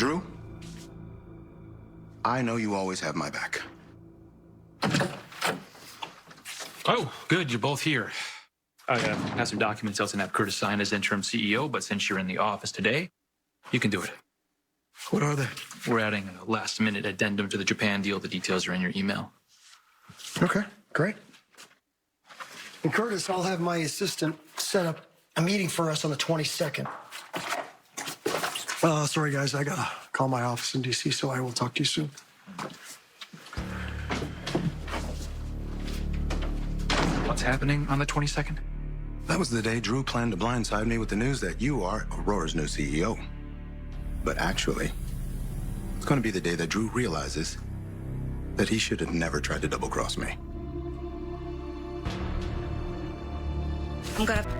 Drew, I know you always have my back. Oh, good. You're both here. I have some documents else and have Curtis sign as interim CEO, but since you're in the office today, you can do it. What are they? We're adding a last-minute addendum to the Japan deal. The details are in your email. Okay, great. And Curtis, I'll have my assistant set up a meeting for us on the 22nd. Sorry, guys. I gotta call my office in D.C., so I will talk to you soon. What's happening on the 22nd? That was the day Drew planned to blindside me with the news that you are Aurora's new CEO. But actually, it's going to be the day that Drew realizes that he should have never tried to double-cross me. I'm gonna...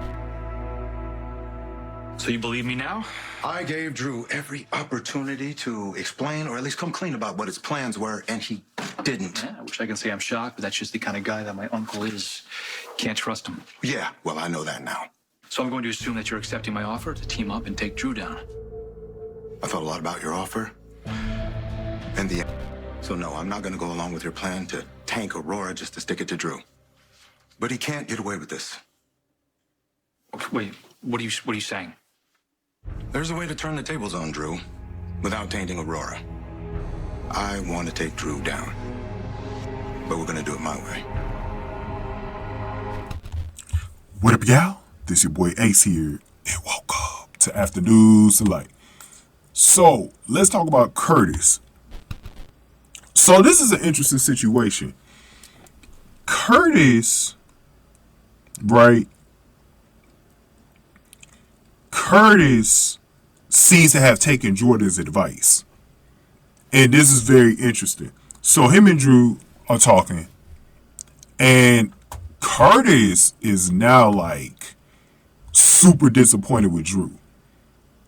So you believe me now? I gave Drew every opportunity to explain or at least come clean about what his plans were, and he didn't. Yeah, I wish I could say I'm shocked, but that's just the kind of guy that my uncle is. Can't trust him. Yeah, well, I know that now. So I'm going to assume that you're accepting my offer to team up and take Drew down. I thought a lot about your offer. And so no, I'm not going to go along with your plan to tank Aurora just to stick it to Drew. But he can't get away with this. Wait, what are you saying? There's a way to turn the tables on Drew without tainting Aurora. I want to take Drew down, but we're going to do it my way. What up, y'all? This your boy Ace here, and welcome to After News Tonight. So, let's talk about Curtis. So, this is an interesting situation. Curtis, right? Curtis seems to have taken Jordan's advice. And this is very interesting. So, him and Drew are talking, and Curtis is now like super disappointed with Drew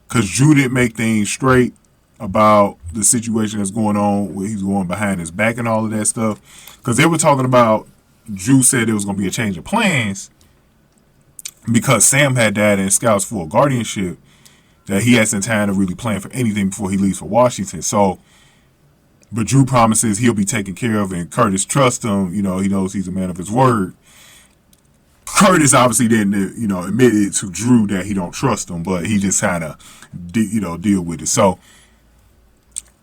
because Drew didn't make things straight about the situation that's going on where he's going behind his back and all of that stuff. Because they were talking about, Drew said there was going to be a change of plans because Sam had died in Scouts for a guardianship, that he hasn't time to really plan for anything before he leaves for Washington. So, but Drew promises he'll be taken care of, and Curtis trusts him. You know, he knows he's a man of his word. Curtis obviously didn't, admit it to Drew that he don't trust him, but he just kind of, deal with it. So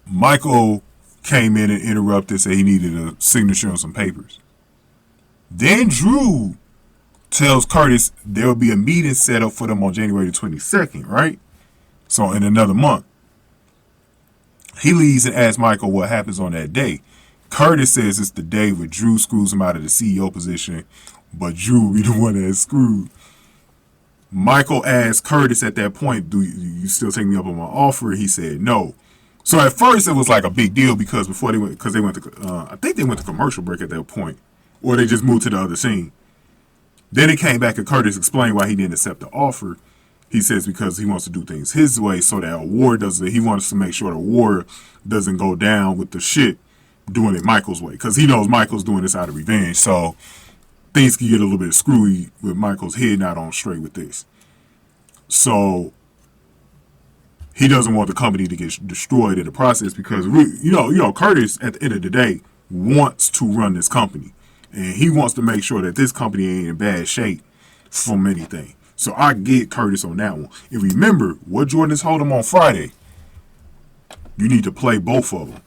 Michael came in and interrupted, said he needed a signature on some papers. Then Drew tells Curtis there will be a meeting set up for them on January the 22nd, right? So in another month. He leaves and asks Michael what happens on that day. Curtis says it's the day where Drew screws him out of the CEO position, but Drew will be the one that's screwed. Michael asked Curtis at that point, do you still take me up on my offer? He said no. So at first it was like a big deal because before they went to, I think they went to commercial break at that point, or they just moved to the other scene. Then it came back and Curtis explained why he didn't accept the offer. He says because he wants to do things his way so that a war doesn't, he wants to make sure the war doesn't go down with the shit doing it Michael's way. Because he knows Michael's doing this out of revenge. So things can get a little bit screwy with Michael's head not on straight with this. So he doesn't want the company to get destroyed in the process because, Curtis, at the end of the day, wants to run this company. And he wants to make sure that this company ain't in bad shape from anything. So I get Curtis on that one. And remember, what Jordan told him on Friday, you need to play both of them,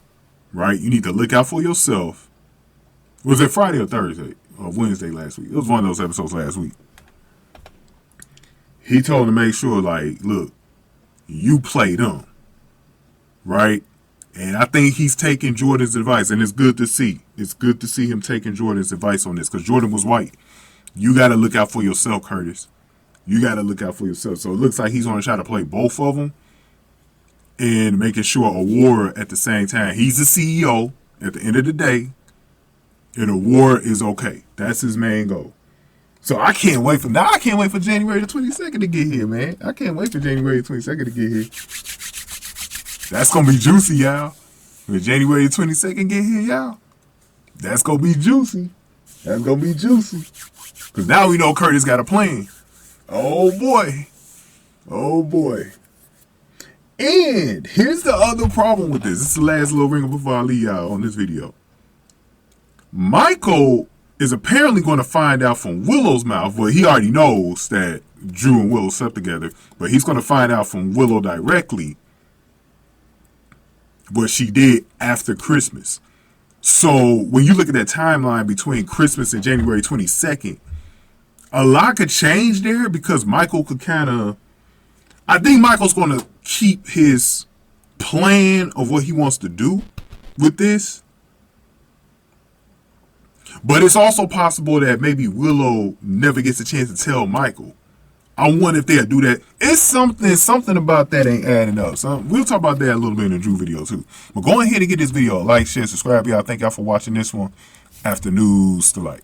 right? You need to look out for yourself. Was it Friday or Thursday? Or Wednesday last week? It was one of those episodes last week. He told him to make sure, look, you play them, right? And I think he's taking Jordan's advice, and it's good to see. It's good to see him taking Jordan's advice on this, because Jordan was right. You got to look out for yourself, Curtis. You got to look out for yourself. So it looks like he's going to try to play both of them and making sure Aurora at the same time. He's the CEO at the end of the day, and Aurora is okay. That's his main goal. So I can't wait for January the 22nd to get here, man. I can't wait for January the 22nd to get here. That's going to be juicy, y'all. When January the 22nd get here, y'all, that's going to be juicy. That's going to be juicy. Because now we know Curtis got a plan. Oh, boy. Oh, boy. And here's the other problem with this. This is the last little ringer before I leave y'all on this video. Michael is apparently going to find out from Willow's mouth. Well, he already knows that Drew and Willow slept together, but he's going to find out from Willow directly what she did after Christmas. So when you look at that timeline between Christmas and January 22nd, a lot could change there because Michael could kind of... I think Michael's going to keep his plan of what he wants to do with this. But it's also possible that maybe Willow never gets a chance to tell Michael. I wonder if they'll do that. It's something about that ain't adding up. So we'll talk about that a little bit in the Drew video too. But go ahead and get this video a like, share, subscribe. Y'all. Thank y'all for watching this one. After News to Light.